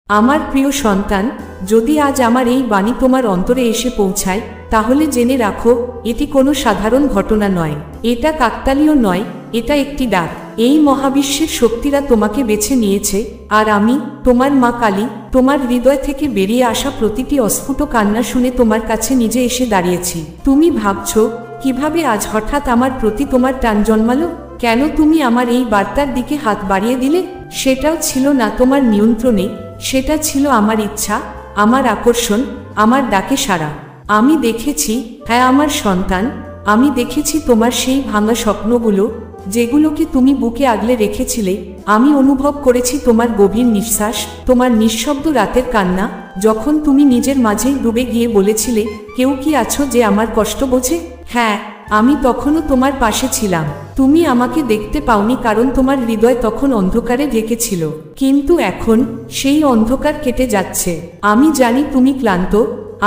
আমার প্রিয় সন্তান, যদি আজ আমার এই বাণী তোমার অন্তরে এসে পৌঁছায়, তাহলে জেনে রাখো, এটি কোনো সাধারণ ঘটনা নয়, এটা কাকতালীয় নয়, এটা একটি ডাক। এই মহাবিশ্বের শক্তিরা তোমাকে বেছে নিয়েছে, আর আমি, তোমার মা কালী, তোমার হৃদয় থেকে বেরিয়ে আসা প্রতিটি অস্ফুট কান্না শুনে তোমার কাছে নিজে এসে দাঁড়িয়েছি। তুমি ভাবছো, কিভাবে আজ হঠাৎ আমার প্রতি তোমার টান জন্মালো? কেন তুমি আমার এই বার্তার দিকে হাত বাড়িয়ে দিলে? সেটাও ছিল না তোমার নিয়ন্ত্রণে, সেটা ছিল আমার ইচ্ছা, আমার আকর্ষণ, আমার ডাকে সাড়া। আমি দেখেছি, হ্যাঁ আমার সন্তান, আমি দেখেছি তোমার সেই ভাঙা স্বপ্নগুলো, যেগুলোকে তুমি বুকে আগলে রেখেছিলে। আমি অনুভব করেছি তোমার গভীর নিঃশ্বাস, তোমার নিঃশব্দ রাতের কান্না, যখন তুমি নিজের মাঝেই ডুবে গিয়ে বলেছিলে, কেউ কি আছো যে আমার কষ্ট বোঝে? হ্যাঁ, আমি তখনও তোমার পাশে ছিলাম। তুমি আমাকে দেখতে পাওনি, কারণ তোমার হৃদয় তখন অন্ধকারে ঢেকেছিল। কিন্তু এখন সেই অন্ধকার কেটে যাচ্ছে। আমি জানি তুমি ক্লান্ত,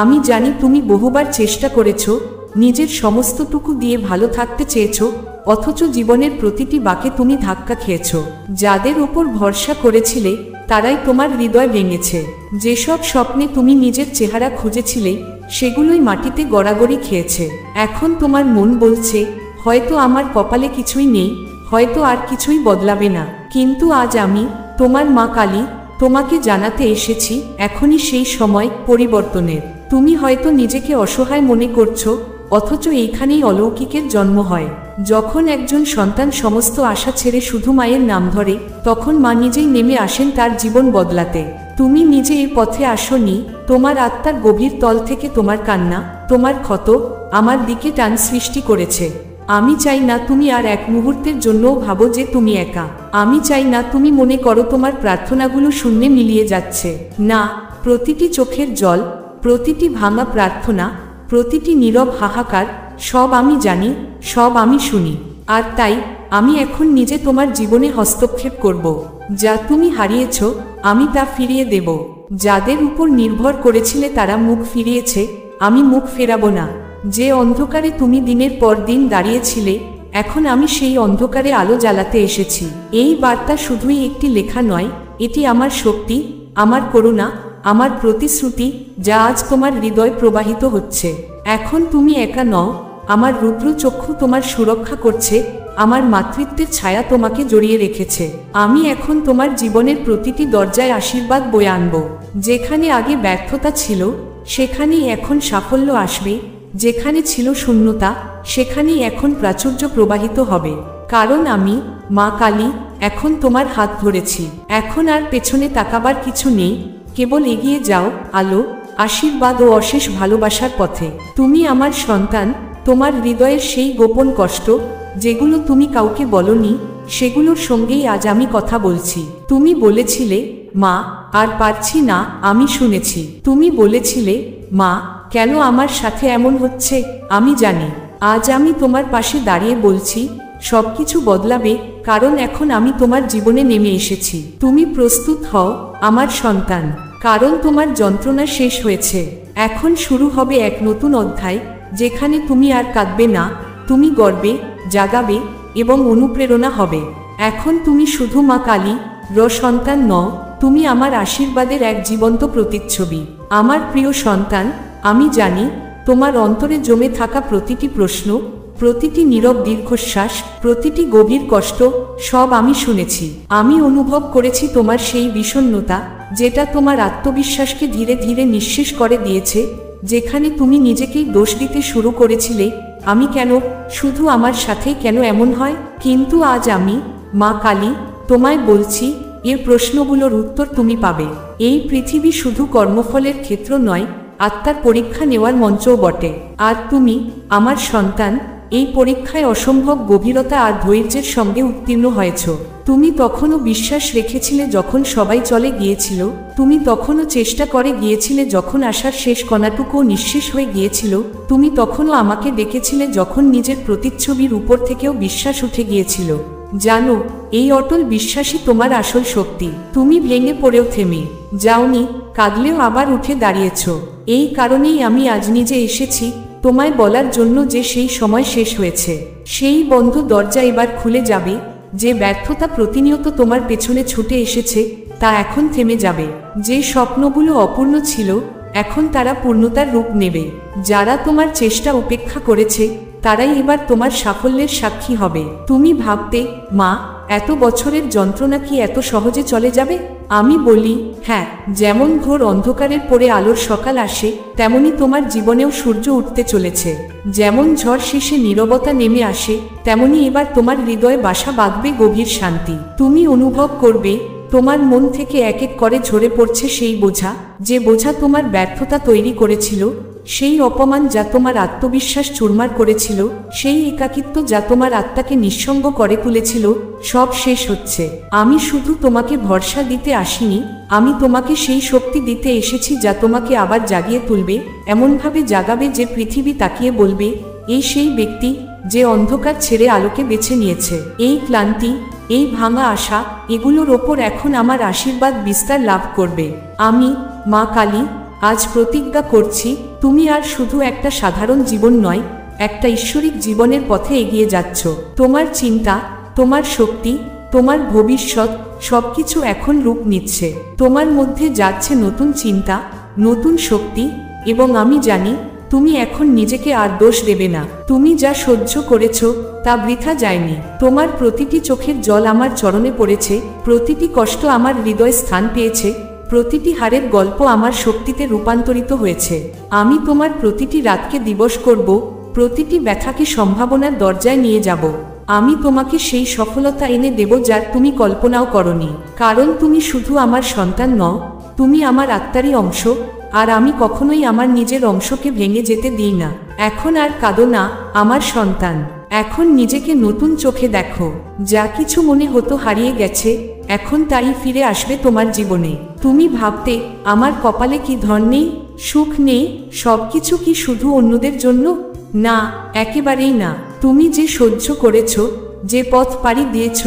আমি জানি তুমি বহুবার চেষ্টা করেছো, নিজের সমস্তটুকু দিয়ে ভালো থাকতে চেয়েছো, অথচ জীবনের প্রতিটি বাঁকে তুমি ধাক্কা খেয়েছো। যাদের উপর ভরসা করেছিলে, তারাই তোমার হৃদয় ভেঙেছে। যেসব স্বপ্নে তুমি নিজের চেহারা খুঁজেছিলে, সেগুলোই মাটিতে গড়াগড়ি খেয়েছে। এখন তোমার মন বলছে, হয়তো আমার কপালে কিছুই নেই, হয়তো আর কিছুই বদলাবে না। কিন্তু আজ আমি, তোমার মা কালী, তোমাকে জানাতে এসেছি, এখনই সেই সময় পরিবর্তনের। তুমি হয়তো নিজেকে অসহায় মনে করছো, অথচ এইখানেই অলৌকিকের জন্ম হয়। যখন একজন সন্তান সমস্ত আশা ছেড়ে শুধু মায়ের নাম ধরে, তখন মা নিজেই নেমে আসেন তার জীবন বদলাতে। তুমি নিজে এই পথে আসোনি, তোমার আত্মার গভীর তল থেকে তোমার কান্না, তোমার ক্ষত আমার দিকে টান সৃষ্টি করেছে। আমি চাই না তুমি আর এক মুহূর্তের জন্যও ভাবো যে তুমি একা। আমি চাই না তুমি মনে করো তোমার প্রার্থনাগুলো শূন্যে মিলিয়ে যাচ্ছে। না, প্রতিটি চোখের জল, প্রতিটি ভাঙা প্রার্থনা, প্রতিটি নীরব হাহাকার, সব আমি জানি, সব আমি শুনি। আর তাই আমি এখন নিজে তোমার জীবনে হস্তক্ষেপ করব। যা তুমি হারিয়েছ, আমি তা ফিরিয়ে দেব। যাদের উপর নির্ভর করেছিলে তারা মুখ ফিরিয়েছে, আমি মুখ ফেরাবো না। যে অন্ধকারে তুমি দিনের পর দিন দাঁড়িয়েছিলে, এখন আমি সেই অন্ধকারে আলো জ্বালাতে এসেছি। এই বার্তা শুধুই একটি লেখা নয়, এটি আমার শক্তি, আমার করুণা, আমার প্রতিশ্রুতি, যা আজ তোমার হৃদয় প্রবাহিত হচ্ছে। এখন তুমি একা নও, আমার রুদ্র চক্ষু তোমার সুরক্ষা করছে, আমার মাতৃত্বের ছায়া তোমাকে জড়িয়ে রেখেছে। আমি এখন তোমার জীবনের প্রতিটি দরজায় আশীর্বাদ বয়ে আনব। যেখানে আগে ব্যর্থতা ছিল, সেখানেই এখন সাফল্য আসবে। যেখানে ছিল শূন্যতা, সেখানেই এখন প্রাচুর্য প্রবাহিত হবে। কারণ আমি, মা কালী, এখন তোমার হাত ধরেছি। এখন আর পেছনে তাকাবার কিছু নেই, কেবল এগিয়ে যাও আলো, আশীর্বাদ ও অশেষ ভালোবাসার পথে। তুমি আমার সন্তান, তোমার হৃদয়ের সেই গোপন কষ্ট, যেগুলো তুমি কাউকে বলনি, সেগুলোর সঙ্গেই আজ আমি কথা বলছি। তুমি বলেছিলে, মা আর পারছি না, আমি শুনেছি। তুমি বলেছিলে, মা কেন আমার সাথে এমন হচ্ছে? আমি জানি। আজ আমি তোমার পাশে দাঁড়িয়ে বলছি, সবকিছু বদলাবে, কারণ এখন আমি তোমার জীবনে নেমে এসেছি। তুমি প্রস্তুত হও আমার সন্তান, কারণ তোমার যন্ত্রণা শেষ হয়েছে। এখন শুরু হবে এক নতুন অধ্যায়, যেখানে তুমি আর কাঁদবে না, তুমি গর্বে জাগাবে এবং অনুপ্রেরণা হবে। এখন তুমি শুধু মা কালী র সন্তান নও, তুমি আমার আশীর্বাদের এক জীবন্ত প্রতিচ্ছবি। আমার প্রিয় সন্তান, আমি জানি তোমার অন্তরে জমে থাকা প্রতিটি প্রশ্ন, প্রতিটি নীরব দীর্ঘশ্বাস, প্রতিটি গভীর কষ্ট, সব আমি শুনেছি। আমি অনুভব করেছি তোমার সেই বিষণ্ণতা, যেটা তোমার আত্মবিশ্বাসকে ধীরে ধীরে নিঃশেষ করে দিয়েছে। যেখানে তুমি নিজেকেই দোষ দিতে শুরু করেছিলে, আমি কেন, শুধু আমার সাথেই কেন এমন হয়? কিন্তু আজ আমি, মা কালী, তোমায় বলছি, এর প্রশ্নগুলোর উত্তর তুমি পাবে। এই পৃথিবী শুধু কর্মফলের ক্ষেত্র নয়, আত্মার পরীক্ষা নেওয়ার মঞ্চও বটে। আর তুমি, আমার সন্তান, এই পরীক্ষায় অসম্ভব গভীরতা আর ধৈর্যের সঙ্গে উত্তীর্ণ হয়েছ। তুমি তখনও বিশ্বাস রেখেছিলে যখন সবাই চলে গিয়েছিল, তুমি তখনও চেষ্টা করে গিয়েছিলে যখন আশার শেষ কণাটুকুও নিঃশেষ হয়ে গিয়েছিল, তুমি তখনও আমাকে ডেকেছিলে যখন নিজের প্রতিচ্ছবির উপর থেকেও বিশ্বাস উঠে গিয়েছিল। জানো, এই অটল বিশ্বাসই তোমার আসল শক্তি। তুমি ভেঙে পড়েও থেমে যাওনি, কাঁদলেও আবার উঠে দাঁড়িয়েছ। এই কারণেই আমি আজ নিজে এসেছি, তোমায় বলার জন্য যে সেই সময় শেষ হয়েছে। সেই বন্ধ দরজা এবার খুলে যাবে। যে ব্যর্থতা প্রতিনিয়ত তোমার পেছনে ছুটে এসেছে, তা এখন থেমে যাবে। যে স্বপ্নগুলো অপূর্ণ ছিল এখন তারা পূর্ণতার রূপ নেবে। যারা তোমার চেষ্টা উপেক্ষা করেছে তারাই এবার তোমার সাফল্যের সাক্ষী হবে। তুমি ভাবতে, মা, এত বছরের যন্ত্রণা কি এত সহজে চলে যাবে? আমি বলি, হ্যাঁ, যেমন ঘোর অন্ধকারের পরে আলোর সকাল আসে তেমনি তোমার জীবনেও সূর্য উঠতে চলেছে। যেমন ঝড় শেষে নীরবতা নেমে আসে তেমনি এবার তোমার হৃদয়ে বাসা বাঁধবে গভীর শান্তি। তুমি অনুভব করবে তোমার মন থেকে এক এক করে ঝরে পড়ছে সেই বোঝা, যে বোঝা তোমার ব্যর্থতা তৈরি করেছিল, সেই অপমান যা তোমার আত্মবিশ্বাস চুরমার করেছিল, সেই একাকিত্ব যা তোমার আত্মাকে নিঃসঙ্গ করে তুলেছিল, সব শেষ হচ্ছে। আমি শুধু তোমাকে ভরসা দিতে আসিনি, আমি তোমাকে সেই শক্তি দিতে এসেছি যা তোমাকে আবার জাগিয়ে তুলবে, এমনভাবে জাগাবে যে পৃথিবী তাকিয়ে বলবে, এই সেই ব্যক্তি যে অন্ধকার ছেড়ে আলোকে বেছে নিয়েছে। এই ক্লান্তি, এই ভাঙা আশা, এগুলোর ওপর এখন আমার আশীর্বাদ বিস্তার লাভ করবে। আমি, মা কালী, আজ প্রতিজ্ঞা করছি, তুমি আর শুধু একটা সাধারণ জীবন নয়, একটা ঈশ্বরিক জীবনের পথে এগিয়ে যাচ্ছ। তোমার চিন্তা, তোমার শক্তি, তোমার ভবিষ্যৎ সবকিছু এখন রূপ নিচ্ছে। তোমার মধ্যে যাচ্ছে নতুন চিন্তা, নতুন শক্তি, এবং আমি জানি তুমি এখন নিজেকে আর দোষ দেবে না। তুমি যা সহ্য করেছো তা বৃথা যায়নি। তোমার প্রতিটি চোখের জল আমার চরণে পড়েছে, প্রতিটি কষ্ট আমার হৃদয়ে স্থান পেয়েছে, প্রতিটি হারের গল্প আমার শক্তিতে রূপান্তরিত হয়েছে। আমি তোমার প্রতিটি রাতকে দিবস করব, প্রতিটি ব্যথাকে সম্ভাবনার দরজায় নিয়ে যাব। আমি তোমাকে সেই সফলতা এনে দেব যার তুমি কল্পনাও করনি। কারণ তুমি শুধু আমার সন্তান নও, তুমি আমার আত্মারই অংশ, আর আমি কখনোই আমার নিজের অংশকে ভেঙে যেতে দিই না। এখন আর কাঁদো না আমার সন্তান, এখন নিজেকে নতুন চোখে দেখো। যা কিছু মনে হতো হারিয়ে গেছে এখন তাই ফিরে আসবে তোমার জীবনে। তুমি ভাবতে, আমার কপালে কি ধন নেই, সুখ নেই, সবকিছু কি শুধু অন্যদের জন্য? না, একেবারেই না। তুমি যে সহ্য করেছ, যে পথ পাড়ি দিয়েছ,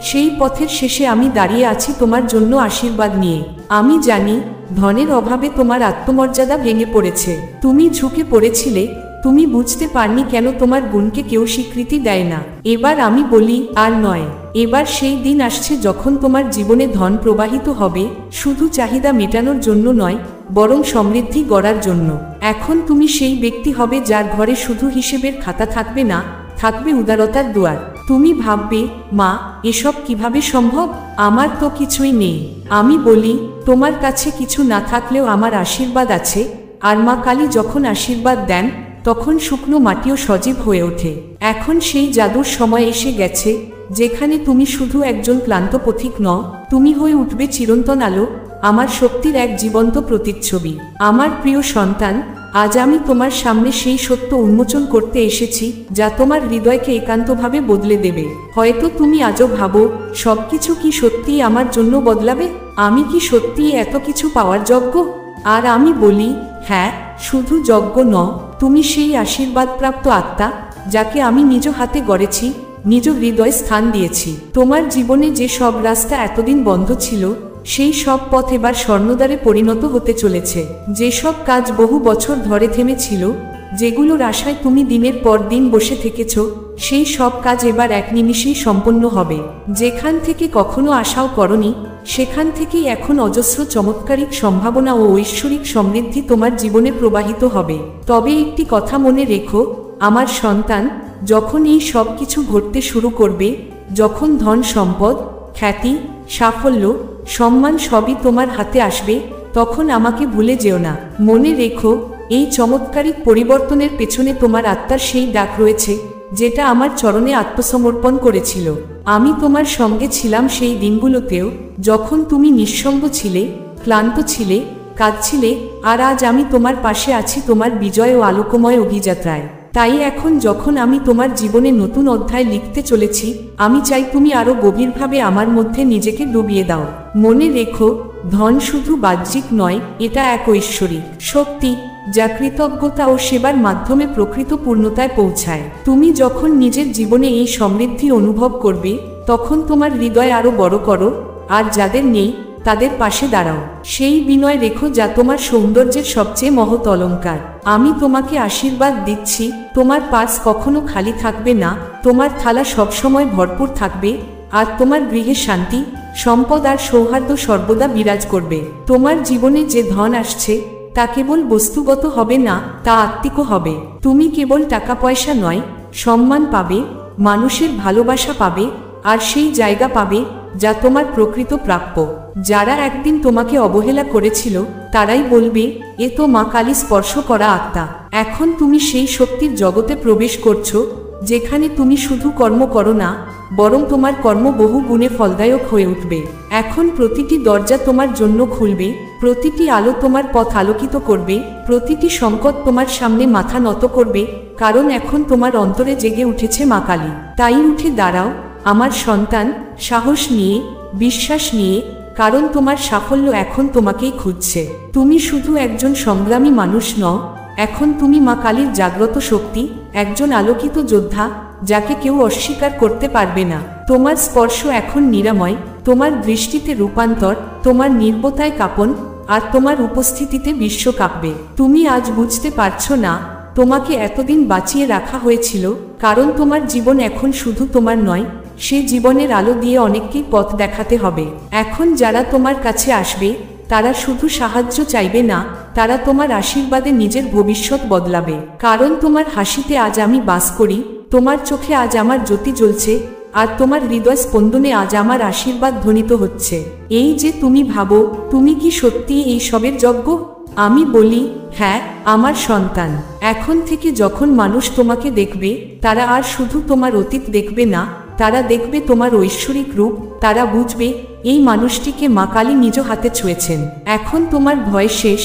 সেই পথের শেষে আমি দাঁড়িয়ে আছি তোমার জন্য আশীর্বাদ নিয়ে। আমি জানি ধনের অভাবে তোমার আত্মমর্যাদা ভেঙে পড়েছে, তুমি ঝুঁকে পড়েছিলে, তুমি বুঝতে পারনি কেন তোমার গুণকে কেউ স্বীকৃতি দেয় না। এবার আমি বলি, আর নয়। এবার সেই দিন আসছে যখন তোমার জীবনে ধন প্রবাহিত হবে, শুধু চাহিদা মেটানোর জন্য নয়, বরং সমৃদ্ধি গড়ার জন্য। এখন তুমি সেই ব্যক্তি হবে যার ঘরে শুধু হিসেবের খাতা থাকবে না, থাকবে উদারতার দুয়ার। তুমি ভাববে, মা, এসব কিভাবে সম্ভব? আমার তো কিছুই নেই। আমি বলি, তোমার কাছে কিছু না থাকলেও আমার আশীর্বাদ আছে, আর মা কালী যখন আশীর্বাদ দেন তখন শুকনো মাটিও সজীব হয়ে ওঠে। এখন সেই জাদুর সময় এসে গেছে যেখানে তুমি শুধু একজন ক্লান্ত পথিক নও, তুমি হয়ে উঠবে চিরন্তন আলো, আমার শক্তির এক জীবন্ত প্রতিচ্ছবি। আমার প্রিয় সন্তান, আজ আমি তোমার সামনে সেই সত্য উন্মোচন করতে এসেছি যা তোমার হৃদয়কে একান্তভাবে বদলে দেবে। হয়তো তুমি আজও ভাবো, সবকিছু কি সত্যিই আমার জন্য বদলাবে? আমি কি সত্যিই এত কিছু পাওয়ার যোগ্য? আর আমি বলি, হ্যাঁ, শুধু যোগ্য নও, তুমি সেই আশীর্বাদপ্রাপ্ত আত্মা যাকে আমি নিজ হাতে গড়েছি, নিজ হৃদয়ে স্থান দিয়েছি। তোমার জীবনে যে সব রাস্তা এতদিন বন্ধ ছিল, সেই সব পথ এবার স্বর্ণদ্বারে পরিণত হতে চলেছে। যেসব কাজ বহু বছর ধরে থেমেছিল, যেগুলোর আশায় তুমি দিনের পর দিন বসে থেকেছ, সেই সব কাজ এবার এক নিমিষেই সম্পন্ন হবে। যেখান থেকে কখনো আশাও করনি, সেখান থেকেই এখন অজস্র চমৎকারিক সম্ভাবনা ও ঐশ্বরিক সমৃদ্ধি তোমার জীবনে প্রবাহিত হবে। তবে একটি কথা মনে রেখো, আমার সন্তান, যখন এই সব কিছু ঘটতে শুরু করবে, যখন ধন সম্পদ, খ্যাতি, সাফল্য, সম্মান সবই তোমার হাতে আসবে, তখন আমাকে ভুলে যেও না। মনে রেখো, এই চমৎকারিক পরিবর্তনের পেছনে তোমার আত্মার সেই ডাক রয়েছে যেটা আমার চরণে আত্মসমর্পণ করেছিল। আমি তোমার সঙ্গে ছিলাম সেই দিনগুলোতেও, যখন তুমি নিঃসঙ্গ ছিলে, ক্লান্ত ছিলে, কাঁদছিলে, আর আজ আমি তোমার পাশে আছি তোমার বিজয় ও আলোকময় অভিযাত্রায়। তাই এখন যখন আমি তোমার জীবনে নতুন অধ্যায় লিখতে চলেছি, আমি চাই তুমি আরো গভীরভাবে আমার মধ্যে নিজেকে ডুবিয়ে দাও। মনে রেখো, ধন শুধু বাহ্যিক নয়, এটা এক ঐশ্বরিক শক্তি যা কৃতজ্ঞতা ও সেবার মাধ্যমে প্রকৃত পূর্ণতায় পৌঁছায়। তুমি যখন নিজের জীবনে এই সমৃদ্ধি অনুভব করবে, তখন তোমার হৃদয় আরো বড় করো, আর যাদের নেই তাদের পাশে দাঁড়াও। সেই বিনয় রেখো যা তোমার সৌন্দর্যের সবচেয়ে মহৎ অলংকার। আমি তোমাকে আশীর্বাদ দিচ্ছি, তোমার পার্স কখনো খালি থাকবে না, তোমার থালা সবসময় ভরপুর থাকবে, আর তোমার গৃহে শান্তি, সম্পদ আর সৌহার্দ্য সর্বদা বিরাজ করবে। তোমার জীবনে যে ধন আসছে তা কেবল বস্তুগত হবে না, তা আত্মিকও হবে। তুমি কেবল টাকা পয়সা নয়, সম্মান পাবে, মানুষের ভালোবাসা পাবে, আর সেই জায়গা পাবে যা তোমার প্রকৃত প্রাপ্য। যারা একদিন তোমাকে অবহেলা করেছিল তারাই বলবে, এ তো মা কালী স্পর্শ করা আত্মা। এখন তুমি সেই শক্তির জগতে প্রবেশ করছো যেখানে তুমি শুধু কর্ম করো না, বরং তোমার কর্ম বহু গুণে ফলদায়ক হয়ে উঠবে। এখন প্রতিটি দরজা তোমার জন্য খুলবে, প্রতিটি আলো তোমার পথ আলোকিত করবে, প্রতিটি সংকট তোমার সামনে মাথা নত করবে, কারণ এখন তোমার অন্তরে জেগে উঠেছে মা কালী। তাই উঠে দাঁড়াও আমার সন্তান, সাহস নিয়ে, বিশ্বাস নিয়ে, কারণ তোমার সাফল্য এখন তোমাকেই খুঁজছে। তুমি শুধু একজন সংগ্রামী মানুষ নও, এখন তুমি মা কালীর জাগ্রত শক্তি, একজন আলোকিত যোদ্ধা যাকে কেউ অস্বীকার করতে পারবে না। তোমার স্পর্শ এখন নিরাময়, তোমার দৃষ্টিতে রূপান্তর, তোমার নির্বতায় কাঁপন, আর তোমার উপস্থিতিতে বিশ্ব কাঁপবে। তুমি আজ বুঝতে পারছো না তোমাকে এতদিন বাঁচিয়ে রাখা হয়েছিল, কারণ তোমার জীবন এখন শুধু তোমার নয়, সে জীবনের আলো দিয়ে অনেককেই পথ দেখাতে হবে। এখন যারা তোমার কাছে আসবে তারা শুধু সাহায্য চাইবে না, তারা তোমার আশীর্বাদে নিজের ভবিষ্যৎ বদলাবে। কারণ তোমার হাসিতে আজ আমি বাস করি, তোমার চোখে আজ আমার জ্যোতি জ্বলছে, আর তোমার হৃদয় স্পন্দনে আজ আমার আশীর্বাদ ধ্বনিত হচ্ছে। এই যে তুমি ভাবো তুমি কি সত্যি এই সবের যোগ্য, আমি বলি হ্যাঁ আমার সন্তান। এখন থেকে যখন মানুষ তোমাকে দেখবে তারা আর শুধু তোমার অতীত দেখবে না, তারা দেখবে তোমার ঐশ্বরিক রূপ। তারা বুঝবে এই মানুষটিকে মা কালী নিজ হাতে ছুঁয়েছেন। এখন তোমার ভয় শেষ,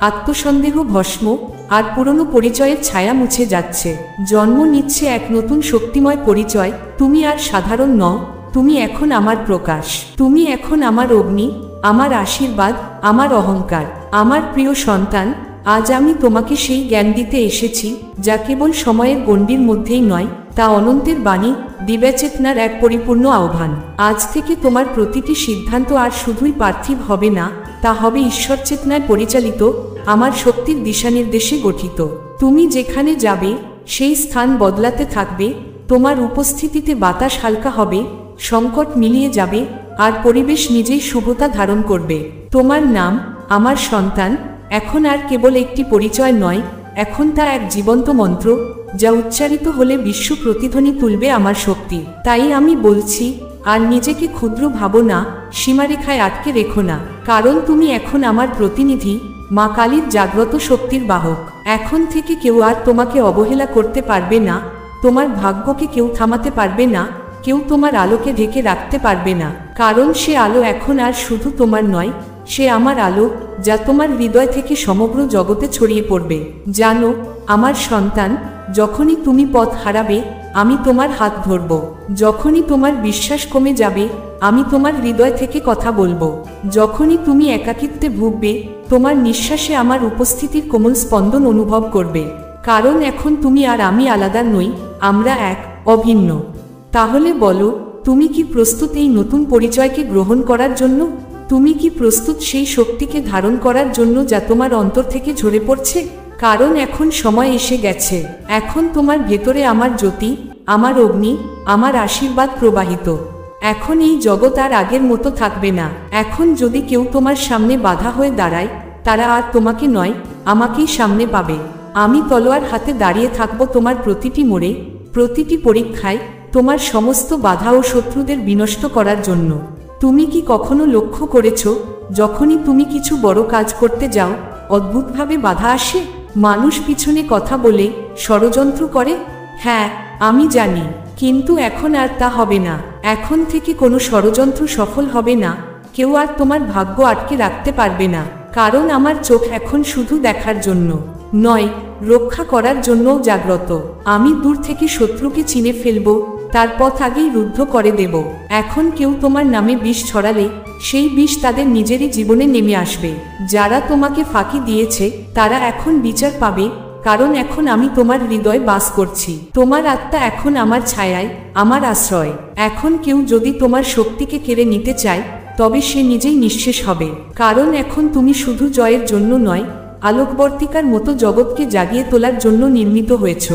আত্মসন্দেহ ভস্ম, আর পুরনো পরিচয়ের ছায়া মুছে যাচ্ছে। জন্ম নিচ্ছে এক নতুন শক্তিময় পরিচয়। তুমি আর সাধারণ নও, তুমি এখন আমার প্রকাশ, তুমি এখন আমার অগ্নি, আমার আশীর্বাদ, আমার অহংকার। আমার প্রিয় সন্তান, আজ আমি তোমাকে সেই জ্ঞান দিতে এসেছি যা কেবল সময়ের গণ্ডির মধ্যেই নয়, তা অনন্তের বাণী, দিব্যচেতনার এক পরিপূর্ণ আহ্বান। আজ থেকে তোমার প্রতিটি সিদ্ধান্ত আর শুধুই পার্থিব হবে না, তা হবে ঈশ্বর চেতনায় পরিচালিত, আমার শক্তির দিশানির্দেশে গঠিত। তুমি যেখানে যাবে সেই স্থান বদলাতে থাকবে, তোমার উপস্থিতিতে বাতাস হালকা হবে, সংকট মিলিয়ে যাবে, আর পরিবেশ নিজেই শুভতা ধারণ করবে। তোমার নাম আমার সন্তান এখন আর কেবল একটি পরিচয় নয়, এখন তা এক জীবন্ত মন্ত্র যা উচ্চারিত হলে বিশ্ব প্রতিধ্বনি তুলবে আমার শক্তি। তাই আমি বলছি, আর নিজেকে ক্ষুদ্র ভাবো না, সীমারেখায় আটকে রেখো না, কারণ তুমি এখন আমার প্রতিনিধি, মা কালীর জাগ্রত শক্তির বাহক। এখন থেকে কেউ আর তোমাকে অবহেলা করতে পারবে না, তোমার ভাগ্যকে কেউ থামাতে পারবে না, কেউ তোমার আলোকে ঢেকে রাখতে পারবে না, কারণ সে আলো এখন আর শুধু তোমার নয়, সে আমার আলো যা তোমার হৃদয় থেকে সমগ্র জগতে ছড়িয়ে পড়বে। জানো আমার সন্তান, যখনই তুমি পথ হারাবে আমি তোমার হাত ধরব, যখনই তোমার বিশ্বাস কমে যাবে আমি তোমার হৃদয় থেকে কথা বলবো, যখনই তুমি একাকিত্বে ভুগবে তোমার নিঃশ্বাসে আমার উপস্থিতির কোমল স্পন্দন অনুভব করবে। কারণ এখন তুমি আর আমি আলাদা নই, আমরা এক, অভিন্ন। তাহলে বলো, তুমি কি প্রস্তুত এই নতুন পরিচয়কে গ্রহণ করার জন্য? তুমি কি প্রস্তুত সেই শক্তিকে ধারণ করার জন্য যা তোমার অন্তর থেকে ঝরে পড়ছে? কারণ এখন সময় এসে গেছে, এখন তোমার ভেতরে আমার জ্যোতি, আমার অগ্নি, আমার আশীর্বাদ প্রবাহিত। এখন এই জগৎ আর আগের মতো থাকবে না। এখন যদি কেউ তোমার সামনে বাধা হয়ে দাঁড়ায়, তারা আর তোমাকে নয়, আমাকেই সামনে পাবে। আমি তলোয়ার হাতে দাঁড়িয়ে থাকব তোমার প্রতিটি মোড়ে, প্রতিটি পরীক্ষায়, তোমার সমস্ত বাধা ও শত্রুদের বিনষ্ট করার জন্য। তুমি কি কখনো লক্ষ্য করেছ, যখনই তুমি কিছু বড় কাজ করতে যাও অদ্ভুতভাবে বাধা আসে? মানুষ পিছনে কথা বলে, ষড়যন্ত্র করে। হ্যাঁ আমি জানি, কিন্তু এখন আর তা হবে না। এখন থেকে কোনো ষড়যন্ত্র সফল হবে না, কেউ আর তোমার ভাগ্য আটকে রাখতে পারবে না। কারণ আমার চোখ এখন শুধু দেখার জন্য নয়, রক্ষা করার জন্যও জাগ্রত। আমি দূর থেকে শত্রুকে চিনে ফেলব, তার পথ আগেই রুদ্ধ করে দেব। এখন কেউ তোমার নামে বিষ ছড়ালে সেই বিষ তাদের নিজেরই জীবনে নেমে আসবে। যারা তোমাকে ফাঁকি দিয়েছে তারা এখন বিচার পাবে, কারণ এখন আমি তোমার হৃদয়ে বাস করছি। তোমার আত্মা এখন আমার ছায়ায়, আমার আশ্রয়। এখন কেউ যদি তোমার শক্তিকে কেড়ে নিতে চায় তবে সে নিজেই নিঃশেষ হবে। কারণ এখন তুমি শুধু জয়ের জন্য নয়, আলোকবর্তিকার মতো জগৎকে জাগিয়ে তোলার জন্য নির্মিত হয়েছ।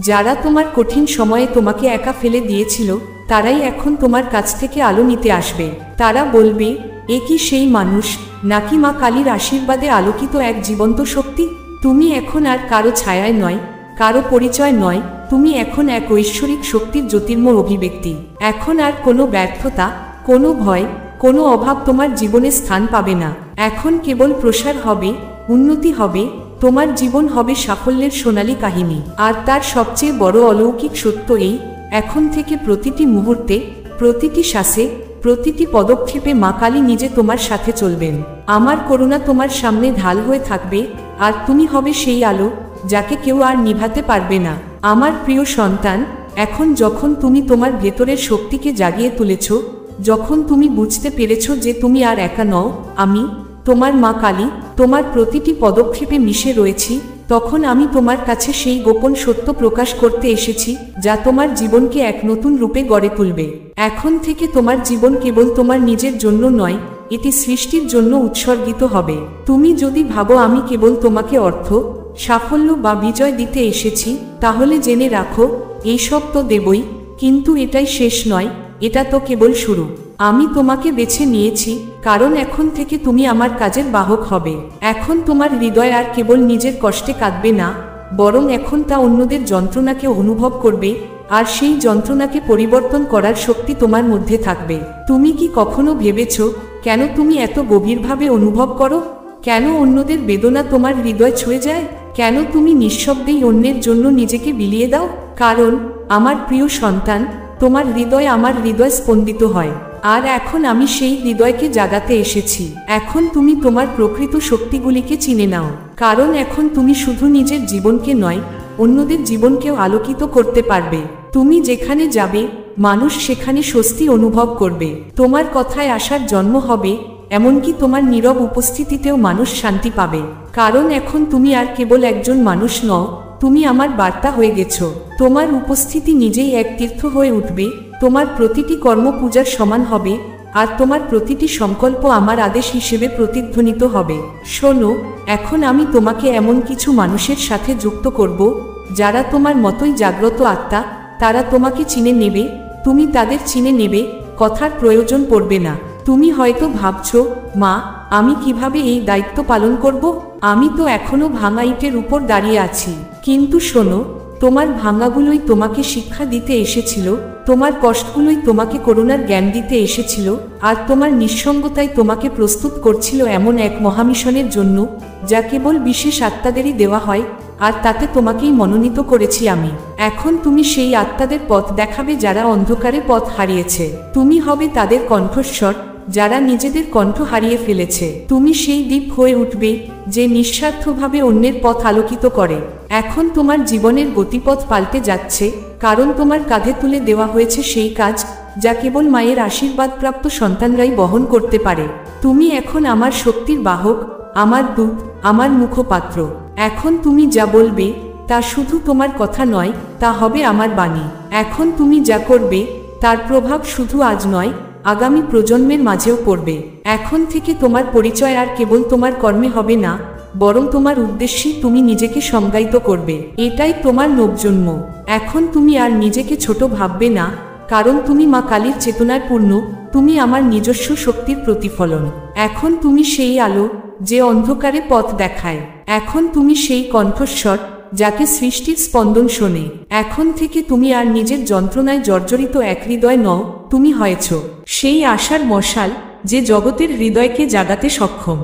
যারা তোমার কঠিন সময়ে তোমাকে একা ফেলে দিয়েছিল তারাই এখন তোমার কাছ থেকে আলো নিতে আসবে। তারা বলবে, এ কি সেই মানুষ, নাকি মা কালীর আশীর্বাদে আলোকিত এক জীবন্ত শক্তি? তুমি এখন আর কারো ছায়ায় নয়, কারো পরিচয় নয়, তুমি এখন এক ঐশ্বরিক শক্তির জ্যোতির্ময় অভিব্যক্তি। এখন আর কোনো ব্যর্থতা, কোনো ভয়, কোনো অভাব তোমার জীবনে স্থান পাবে না। এখন কেবল প্রসার হবে, উন্নতি হবে, তোমার জীবন হবে সাফল্যের সোনালী কাহিনী। আর তার সবচেয়ে বড় অলৌকিক সত্য এই, এখন থেকে প্রতিটি মুহূর্তে, প্রতিটি শ্বাসে, প্রতিটি পদক্ষেপে মা কালী নিজে তোমার সাথে চলবেন। আমার করুণা তোমার সামনে ঢাল হয়ে থাকবে, আর তুমি হবে সেই আলো যাকে কেউ আর নিভাতে পারবে না। আমার প্রিয় সন্তান, এখন যখন তুমি তোমার ভেতরের শক্তিকে জাগিয়ে তুলেছ, যখন তুমি বুঝতে পেরেছ যে তুমি আর একা নও, আমি তোমার মা কালী তোমার প্রতিটি পদক্ষেপে মিশে রয়েছি, তখন আমি তোমার কাছে সেই গোপন সত্য প্রকাশ করতে এসেছি যা তোমার জীবনকে এক নতুন রূপে গড়ে তুলবে। এখন থেকে তোমার জীবন কেবল তোমার নিজের জন্য নয়, এটি সৃষ্টির জন্য উৎসর্গিত হবে। তুমি যদি ভাবো আমি কেবল তোমাকে অর্থ, সাফল্য বা বিজয় দিতে এসেছি, তাহলে জেনে রাখো, এইসব তো দেবই, কিন্তু এটাই শেষ নয়, এটা তো কেবল শুরু। আমি তোমাকে বেছে নিয়েছি কারণ এখন থেকে তুমি আমার কাজের বাহক হবে। এখন তোমার হৃদয় আর কেবল নিজের কষ্টে কাঁদবে না, বরং এখন তা অন্যদের যন্ত্রণাকে অনুভব করবে, আর সেই যন্ত্রণাকে পরিবর্তন করার শক্তি তোমার মধ্যে থাকবে। তুমি কি কখনো ভেবেছ কেন তুমি এত গভীরভাবে অনুভব করো? কেন অন্যদের বেদনা তোমার হৃদয় ছুঁয়ে যায়? কেন তুমি নিঃশব্দেই অন্যের জন্য নিজেকে বিলিয়ে দাও? কারণ আমার প্রিয় সন্তান, তোমার হৃদয় আমার হৃদয় স্পন্দিত হয়, আর এখন আমি সেই হৃদয়কে জাগাতে এসেছি। এখন তুমি তোমার প্রকৃত শক্তিগুলিকে চিনে নাও, কারণ এখন তুমি শুধু নিজের জীবনকে নয়, অন্যদের জীবনকেও আলোকিত করতে পারবে। তুমি যেখানে যাবে, মানুষ সেখানে স্বস্তি অনুভব করবে। তোমার কথায় আশার জন্ম হবে, এমনকি তোমার নীরব উপস্থিতিতেও মানুষ শান্তি পাবে। কারণ এখন তুমি আর কেবল একজন মানুষ নও, তুমি আমার বার্তা হয়ে গেছো। তোমার উপস্থিতি নিজেই এক তীর্থ হয়ে উঠবে, তোমার প্রতিটি কর্ম পূজার সমান হবে, আর তোমার প্রতিটি সংকল্প আমার আদেশ হিসেবে প্রতিধ্বনিত হবে। শোনো, এখন আমি তোমাকে এমন কিছু মানুষের সাথে যুক্ত করব যারা তোমার মতোই জাগ্রত আত্মা। তারা তোমাকে চিনে নেবে, তুমি তাদের চিনে নেবে, কথার প্রয়োজন পড়বে না। তুমি হয়তো ভাবছো, মা, আমি কিভাবে এই দায়িত্ব পালন করব? আমি তো এখনো ভাঙা ইটের উপর দাঁড়িয়ে আছি। কিন্তু শোনো, তোমার ভাঙাগুলোই তোমাকে শিক্ষা দিতে এসেছিল, তোমার কষ্টগুলোই তোমাকে করুণার জ্ঞান দিতে এসেছিল, আর তোমার নিঃসঙ্গতাই তোমাকে প্রস্তুত করছিল এমন এক মহামিশনের জন্য যা কেবল বিশেষ আত্মাদেরই দেওয়া হয়, আর তাতে তোমাকেই মনোনীত করেছি আমি। এখন তুমি সেই আত্মাদের পথ দেখাবে যারা অন্ধকারে পথ হারিয়েছে। তুমি হবে তাদের কণ্ঠস্বর যারা নিজেদের কণ্ঠ হারিয়ে ফেলেছে। তুমি সেই দ্বীপ হয়ে উঠবে যে নিঃস্বার্থভাবে অন্যের পথ আলোকিত করে। এখন তোমার জীবনের গতিপথ পাল্টে যাচ্ছে, কারণ তোমার কাঁধে তুলে দেওয়া হয়েছে সেই কাজ যা কেবল মায়ের আশীর্বাদপ্রাপ্ত সন্তানরাই বহন করতে পারে। তুমি এখন আমার শক্তির বাহক, আমার দূত, আমার মুখপাত্র। এখন তুমি যা বলবে তা শুধু তোমার কথা নয়, তা হবে আমার বাণী। এখন তুমি যা করবে তার প্রভাব শুধু আজ নয়, আগামী প্রজন্মের মাঝেও পড়বে। এখন থেকে তোমার পরিচয় আর কেবল তোমার কর্মে হবে না, বরং তোমার উদ্দেশ্যেই তুমি নিজেকে সংজ্ঞায়িত করবে। এটাই তোমার নবজন্ম। এখন তুমি আর নিজেকে ছোট ভাববে না, কারণ তুমি মা কালীর চেতনায় পূর্ণ, তুমি আমার নিজস্ব শক্তির প্রতিফলন। এখন তুমি সেই আলো যে অন্ধকারে পথ দেখায়। এখন তুমি সেই কণ্ঠস্বর যাকে সৃষ্টির স্পন্দন শোনে। এখন থেকে তুমি আর নিজের যন্ত্রণায় জর্জরিত এক হৃদয় নও, তুমি হয়েছ সেই আশার মশাল যে জগতের হৃদয়কে জাগাতে সক্ষম।